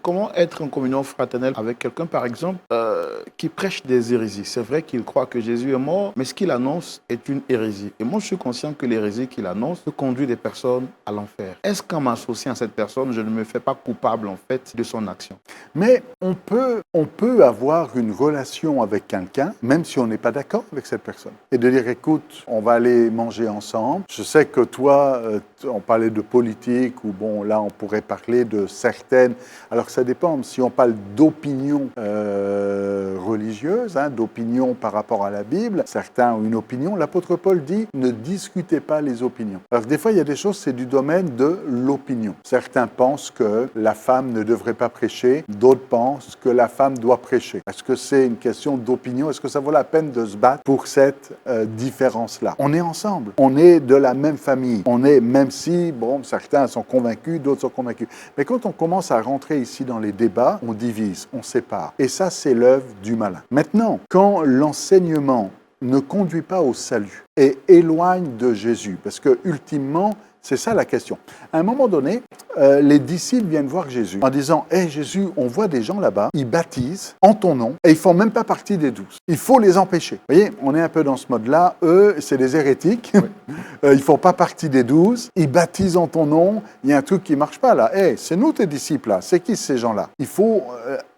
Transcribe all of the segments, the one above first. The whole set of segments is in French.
comment être en communion fraternelle avec quelqu'un, par exemple, qui prêche des hérésies. C'est vrai qu'il croit que Jésus est mort, mais ce qu'il annonce est une hérésie. Et moi, je suis conscient que l'hérésie qu'il annonce peut conduire des personnes à l'enfer. Est-ce qu'en m'associant à cette personne, je ne me fais pas coupable, en fait, de son action? Mais on peut avoir une relation avec quelqu'un, même si on n'est pas d'accord avec cette personne. Et de dire, écoute, on va aller manger ensemble. Je sais que toi, on parlait de politique, ou bon, là, on pourrait parler de certaines... Alors, ça dépend. Si on parle d'opinion religieuse, d'opinion par rapport à la Bible, certains ont une opinion. L'apôtre Paul dit, ne discutez pas les opinions. Alors, des fois, il y a des choses, c'est du domaine de l'opinion. Certains pensent que la femme ne devrait pas prêcher, d'autres pensent que la femme doit prêcher. Est-ce que c'est une question d'opinion? Est-ce que ça vaut la peine de se battre pour cette différence-là? On est ensemble, on est de la même famille, on est, même si, bon, certains sont convaincus, d'autres sont convaincus. Mais quand on commence à rentrer ici dans les débats, on divise, on sépare. Et ça, c'est l'œuvre du malin. Maintenant, quand l'enseignement ne conduit pas au salut et éloigne de Jésus, parce que ultimement, c'est ça la question. À un moment donné, les disciples viennent voir Jésus en disant « Hé Jésus, on voit des gens là-bas, ils baptisent en ton nom et ils ne font même pas partie des 12. Il faut les empêcher. » Vous voyez, on est un peu dans ce mode-là. Eux, c'est des hérétiques. Oui. Ils ne font pas partie des 12. Ils baptisent en ton nom. Il y a un truc qui ne marche pas là. Hé, c'est nous tes disciples là. C'est qui ces gens-là? Il faut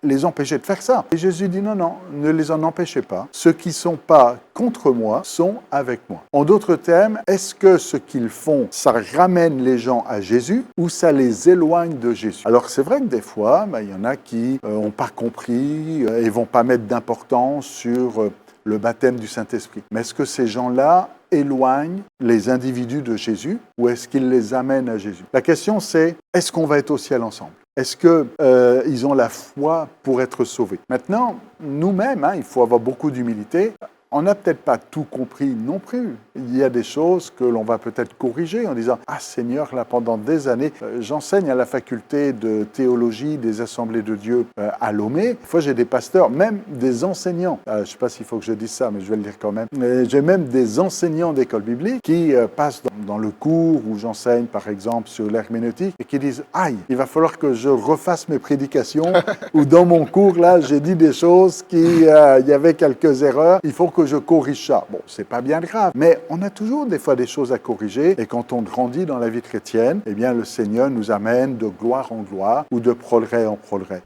les empêcher de faire ça. Et Jésus dit « Non, non, ne les en empêchez pas. Ceux qui ne sont pas contre moi sont avec moi. » En d'autres termes, est-ce que ce qu'ils font, ça ramène les gens à Jésus ou ça les éloigne de Jésus? Alors c'est vrai que des fois, il y en a qui n'ont pas compris et ne vont pas mettre d'importance sur le baptême du Saint-Esprit. Mais est-ce que ces gens-là éloignent les individus de Jésus ou est-ce qu'ils les amènent à Jésus? La question c'est, est-ce qu'on va être au ciel ensemble? Est-ce qu'ils ont la foi pour être sauvés? Maintenant, nous-mêmes, il faut avoir beaucoup d'humilité. On n'a peut-être pas tout compris non plus. Il y a des choses que l'on va peut-être corriger en disant « Ah Seigneur, là pendant des années, j'enseigne à la faculté de théologie des Assemblées de Dieu à Lomé. Des fois j'ai des pasteurs, même des enseignants. Je ne sais pas s'il faut que je dise ça, mais je vais le dire quand même. J'ai même des enseignants d'école biblique qui passent dans le cours où j'enseigne par exemple sur l'herméneutique et qui disent « Aïe, il va falloir que je refasse mes prédications ou dans mon cours là j'ai dit des choses il y avait quelques erreurs, il faut que je corrige ça. » Bon, c'est pas bien grave, mais on a toujours des fois des choses à corriger et quand on grandit dans la vie chrétienne, eh bien le Seigneur nous amène de gloire en gloire ou de progrès en progrès.